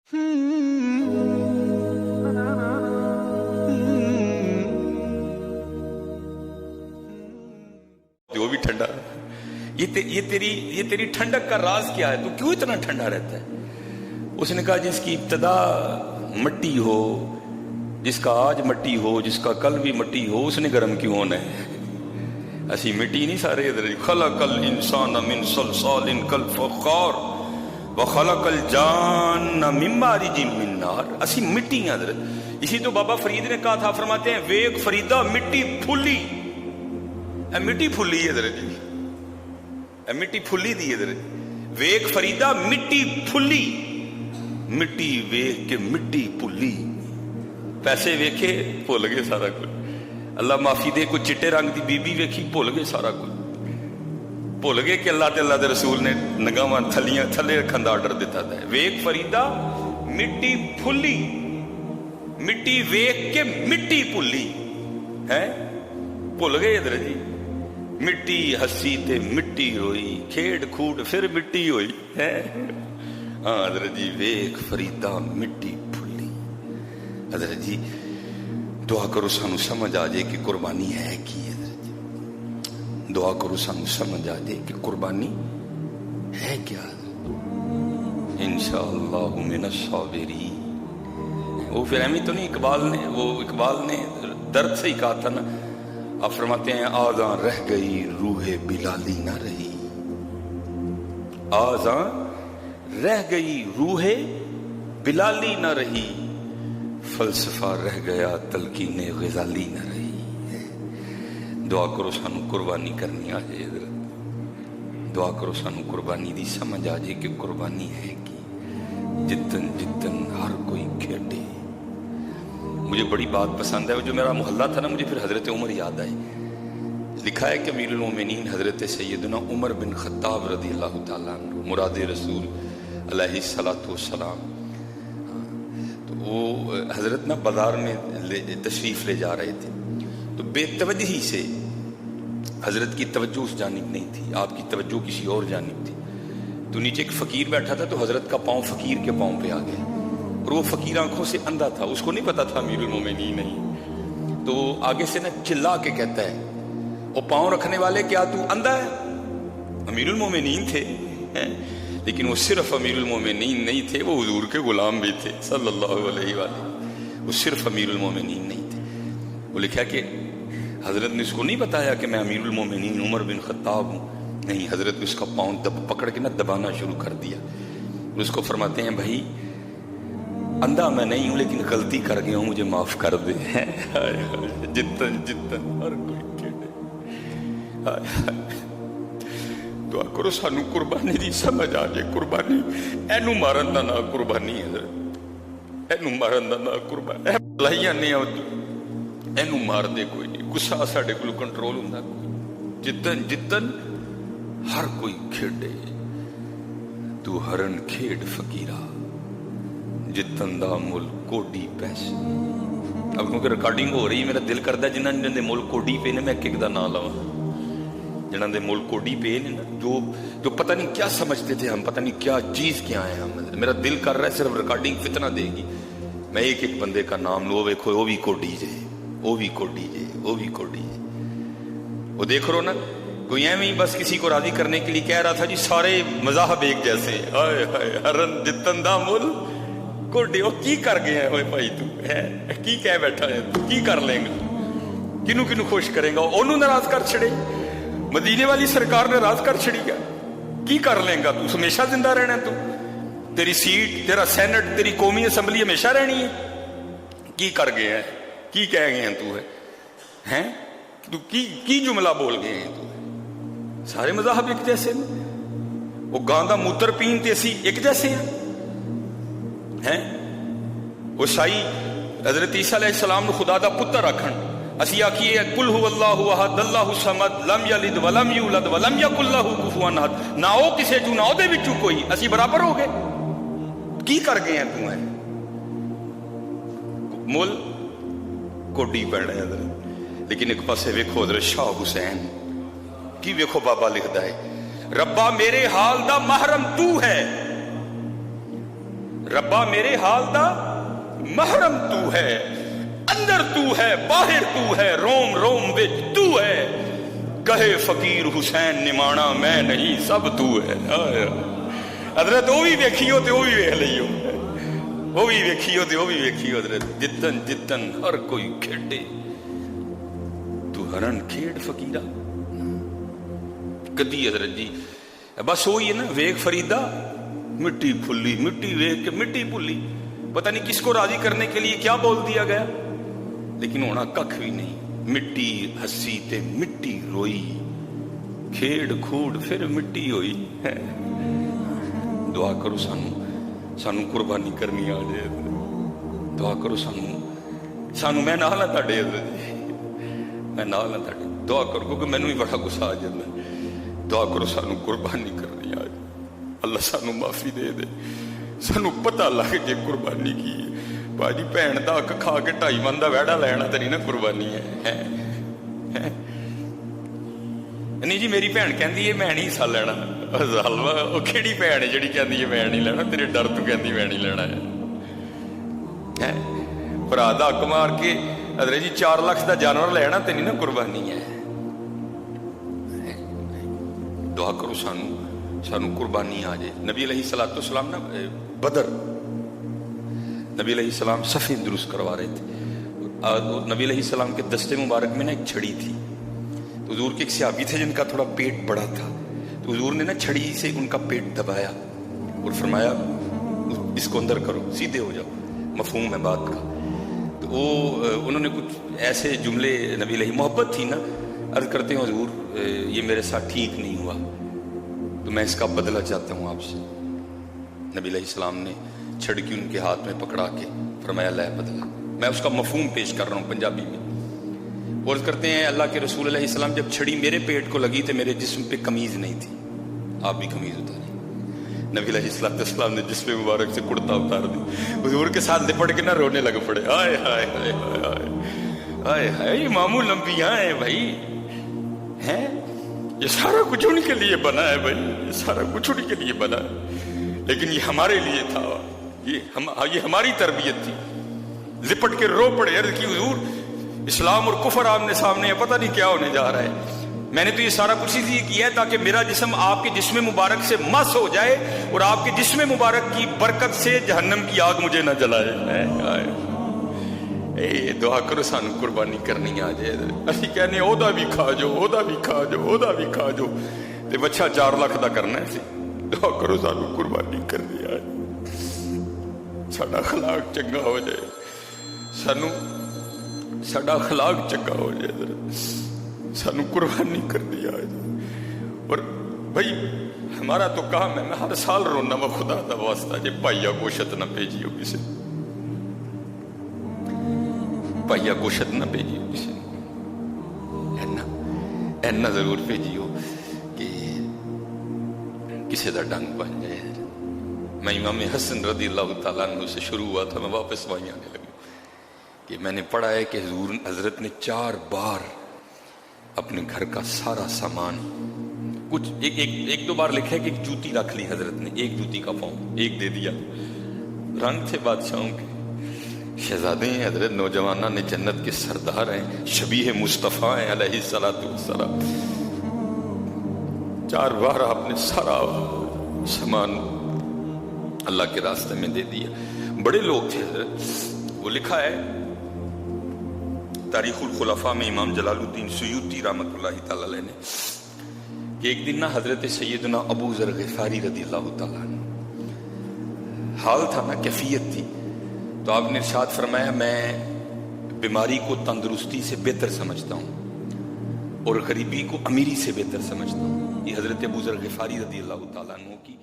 वो भी ठंडा। ये तेरी ठंडक का राज क्या है, तू क्यों इतना ठंडा रहता है? उसने कहा जिसकी इब्तदा मट्टी हो, जिसका आज मट्टी हो, जिसका कल भी मट्टी हो, उसने गर्म क्यों होना है? असी मिट्टी नहीं सारे इधर। खलकल इंसान मिन सलसालिन कल फखार व खलकल जान मिन मारिजिन मिन नार। असी मिट्टी हैं इधर। इसी तो बाबा फरीद ने कहा था, फरमाते हैं वेग फरीदा मिट्टी फुली, मिट्टी फुली इधर जी, मिट्टी फुली दी इधर। वेग फरीदा मिट्टी फुली, मिट्टी वेख के मिट्टी भुली। पैसे वेखे भुल गए सारा कुछ, अल्लाह माफी दे। कोई चिट्टे रंग की बीबी वेखी भुल गए सारा कुछ, भुल गए कि अल्लाह ते अल्लाह दे रसूल ने नगावां थलियां थले रखने का आर्डर दिता था। वेख फरीदा मिट्टी फुली, मिट्टी वेख के मिट्टी भुली है, भुल गए इधर जी। मिट्टी हसी ते मिट्टी होई, खेड खूड फिर मिट्टी होई है। हाँ हजरत जी, वेख फरीदा मिट्टी फुली। हजरत जी दुआ करो सानू समझ आ जाए कि कुर्बानी है की। हजरत जी दुआ करो सानू समझ आ जाए कि कुर्बानी है क्या। इंशाअल्लाह मिनश साबिरीन। वो फिर एमी तो नहीं, इकबाल ने दर्द से ही कहा था ना। आप फरमाते हैं आज़ां रह गई रूहे बिलाली ना रही, आज़ां रह गई रूहे बिलाली ना रही, फलसफा रह गया तलकीने ग़ज़ाली ना रही। दुआ करो सानू कुर्बानी करनी आ जाए। दुआ करो सानू कुर्बानी दी समझ आ जाए कि कुर्बानी है कि जितन जितन हर कोई खेडे। मुझे बड़ी बात पसंद है, वो जो मेरा मोहल्ला था ना, मुझे फिर हजरत उमर याद आई। लिखा है कि अमीरुल मोमिनीन हजरत सैयदना उमर बिन खत्ताब रज़ी अल्लाह तआला अन्हु मुराद रसूल अलैहि सलातु वस्सलाम, तो वो हजरत ना बाजार में तशरीफ ले जा रहे थे, तो बेतवज्जी से हजरत की तवज्जो उस जानिब नहीं थी, आपकी तवज्जो किसी और जानिब थी। तो नीचे एक फकीर बैठा था, तो हजरत का पाँव फकीर के पाँव पे आ गया, और वो फकीर आंखों से अंधा था, उसको नहीं पता था अमीरुल मोमिनीन नहीं। तो आगे से ना चिल्ला के कहता है, वो पाँव रखने वाले क्या तू अंधा है? अमीरुल मोमिनीन थे हैं? लेकिन वो सिर्फ अमीरुल मोमिनीन नहीं थे, वो हुजूर के गुलाम भी थे सल्लल्लाहु अलैहि वसल्लम। वो सिर्फ अमीरुल मोमिनीन नहीं थे। वो लिखा कि हजरत ने उसको नहीं बताया कि मैं अमीरुल मोमिनीन उमर बिन खत्ताब हूँ, नहीं, हजरत ने उसका पाँव पकड़ के ना दबाना शुरू कर दिया। उसको फरमाते हैं भाई अंधा मैं नहीं हूं, लेकिन गलती कर गया हूं, मुझे माफ कर दे। जितन जितन हर कोई खेडे। दुआ करो सानू कुर्बानी दी समझ आ जाए। कुर्बानी एनू मारन दा ना कुर्बानी है, एनू मारन दा ना कुर्बानी। लाइया ने एनू मार दे कोई नहीं, गुस्सा साडे कोल कंट्रोल हुंदा कोई। जितन जितन हर कोई खेडे, तू हरन खेड फकीरा, जितन दा मुल कोडी पैसे। अब क्योंकि रिकॉर्डिंग हो रही, मेरा दिल करता जिन्होंने जिन्होंने मुल कोडी पे ने, मैं एक दा नाम लवा, जिन्होंने मुल कोडी पे ने ना, जो पता नहीं क्या समझते थे हम, पता नहीं क्या चीज क्या है हम। मेरा दिल कर रहा है सिर्फ रिकॉर्डिंग फितना देगी, मैं एक एक बंदे का नाम लो, देखो वो भी कोडी जे, वो भी कोडी जे, वो भी कोडी जे। वो देख रो ना, कोई एवं बस किसी को राजी करने के लिए कह रहा था जी सारे मजाहब एक जैसे। हाय हाय हरन जितन दा मुल कोडी। वो की कर गया है भाई, तू है की कह बैठा है, तू की कर लेगा, किनू किनू खुश करेगा? ओनू नाराज कर छड़े, मदीने वाली सरकार ने नाराज कर छड़ी, क्या की कर लेगा तू? हमेशा जिंदा रहना तू, तेरी सीट, तेरा सेनेट, तेरी कौमी असम्बली हमेशा रहनी है। की कर गया है, की कह गए हैं तू है तू की जुमला बोल गए हैं तू? सारे मजाहब एक जैसे ने, वो गां दा मूत्र पीन ते असी एक जैसे हैं। वो शाही हजरत ईसा अलैहिस्सलाम नूं खुदा दा पुत्र रखन, असी आखिए कुल हुवल्लाहु अहद अल्लाहु समद लम यलिद वलम यूलद वलम यकुल लहू कुफुवन अहद, ना ओ किसे चू ना ओदे विचों कोई, असी बराबर हो गए। की कर गए हैं तू है? मुल कोडी पैना है। लेकिन एक पासे वेखो हजरत शाह हुसैन की, वेखो बाबा लिखता है, रब्बा मेरे हाल दा महरम तू है। रब्बा मेरे हाल दा महरम तू है, अंदर तू है बाहर तू है, रोम रोम विच तू है, कहे फकीर हुसैन निमाणा मैं नहीं सब तू है। हजरत वो भी वेखियो ते वो भी वेख लियो, वो भी वेखियो ते वो भी वेखियो हजरत। जितन जितन हर कोई खेडे तू हरन खेड फकीरा। कदी हजरत जी बस वही है ना, वेख फरीदा मिट्टी फुल्ली, मिट्टी वेख के मिट्टी भुल्ली। पता नहीं किसको राजी करने के लिए क्या बोल दिया गया, लेकिन होना कख भी नहीं। मिट्टी हसी ते मिट्टी रोई, खेड़ खूड़ फिर मिट्टी होई। दुआ करो सानू कुर्बानी करनी आ जाए। दुआ करो सानू मैं नाल हां तुहाडे, मैं नाल हां तुहाडे। दुआ करो क्योंकि मैनू भी बड़ा गुस्सा आ जाता। दुआ करो सानू कुर्बानी करनी आ जाए। अल्लाह सानू माफी दे दे, सानू पता लग जे कुर्बानी की है। भाजी भैन का अख खा के 2.5 मन का वैड़ा लेना तो नहीं ना कुर्बानी है। नहीं जी मेरी भैन कहती है मैं नहीं हिस्सा लेना। हलवा वो केड़ी भैन है जी कहती है मैं नहीं लेना, तेरे डर तू कहती मैं नहीं लेना है। भरा का हक मार के अरे जी 4 लाख का जानवर लेना तो नहीं ना कुर्बानी है। दुआ करो सानू कुर्बानी आ जाए। नबी अलैहिस्सलाम ना बदर, नबी अलैहिस्सलाम सफ़े दुरुस्त करवा रहे थे। नबी अलैहिस्सलाम के दस्ते मुबारक में ना एक छड़ी थी। तो हुजूर के एक सहाबी थे जिनका थोड़ा पेट बड़ा था, तो हुजूर ने ना छड़ी से उनका पेट दबाया और फरमाया इसको अंदर करो, सीधे हो जाओ। मफहूम है बात का। तो वो उन्होंने कुछ ऐसे जुमले, नबी अलैहि मोहब्बत थी ना, अर्ज करते हैं हुजूर ये मेरे साथ ठीक नहीं हुआ तो मैं इसका बदला चाहता हूँ आपसे। नबी अलैहिस्सलाम ने छड़की उनके हाथ में पकड़ा के फरमाया ले बदला। मैं उसका मफहूम पेश कर रहा हूँ पंजाबी में। और करते हैं अल्लाह के रसूल अलैहिस्सलाम जब छड़ी मेरे पेट को लगी तो मेरे जिस्म पे कमीज नहीं थी, आप भी कमीज उतारी। नबी अलैहिस्सलाम ने जिस्म मुबारक से कुर्ता उतार दी, हुजूर के साथ लिपट के ना रोने लग पड़े। हाय हाय हाय हाय हाय हाय, ये मामूल लंबियां हैं भाई, हैं ये सारा कुछ उनके लिए बना है भाई, ये सारा कुछ उनके लिए बना है। लेकिन ये हमारे लिए था, ये हमारी तरबियत थी। लिपट के रो पड़े, अर्ज की हुजूर इस्लाम और कुफर आमने सामने है, पता नहीं क्या होने जा रहा है। मैंने तो ये सारा कुछ इसलिए किया है ताकि मेरा जिस्म आपके जिस्म मुबारक से मस हो जाए और आपके जिस्म मुबारक की बरकत से जहन्नम की आग मुझे न जलाए। दुआ करो सानू कुर्बानी करनी आ जाए। असी कहने ओदा भी खा जो, ओदा भी खा जो, ओदा भी खा जो, ते बच्चा 4 लाख का करना है। दुआ करो सानू कुर्बानी करनी आ जाए, साडा अखलाक चंगा हो जाए, सानू साडा अखलाक चंगा हो जाए, सानू कुर्बानी करनी आ जाए। और भाई हमारा तो काम है, मैं हर साल रोना वा खुदा दा वास्ता जे भाइया गोशत ना भेजियो किसी, भाइया गोशत ना भेजियो किसी, ऐना जरूर भेजियो कि किसी का डंग बन जाए। मैं इमाम हसन रज़ी अल्लाह तआला अन्हु से शुरू हुआ था, मैं वापस वहीं आने लगी कि मैंने पढ़ा है कि हुजूर हजरत ने 4 बार अपने घर का सारा सामान, कुछ एक दो बार लिखा है कि एक जूती रख ली हजरत ने, एक जूती का पाँव एक दे दिया। रंग थे बादशाहों के, शहजादे हैं हजरत, नौजवाना ने जन्नत के सरदार हैं, शबीह मुस्तफ़ा हैं अलैहिस्सलातु वस्सलाम। 4 बार आपने सारा सामान अल्लाह के रास्ते में दे दिया। बड़े लोग थे हजरत। वो लिखा है तारीखुल खुलफा में इमाम जलालुद्दीन सुयूती रहमतुल्लाहि तआला अलैह ने कि एक दिन ना हजरत सैयदना अबू ज़र ग़िफ़ारी रज़ियल्लाहु तआला अन्हु, हाल था ना, कैफियत थी, तो आपने इरशाद फरमाया मैं बीमारी को तंदुरुस्ती से बेहतर समझता हूँ और गरीबी को अमीरी से बेहतर समझता हूँ। ये हजरत अबू ज़र ग़िफ़ारी रज़ियल्लाहु तआला अन्हु की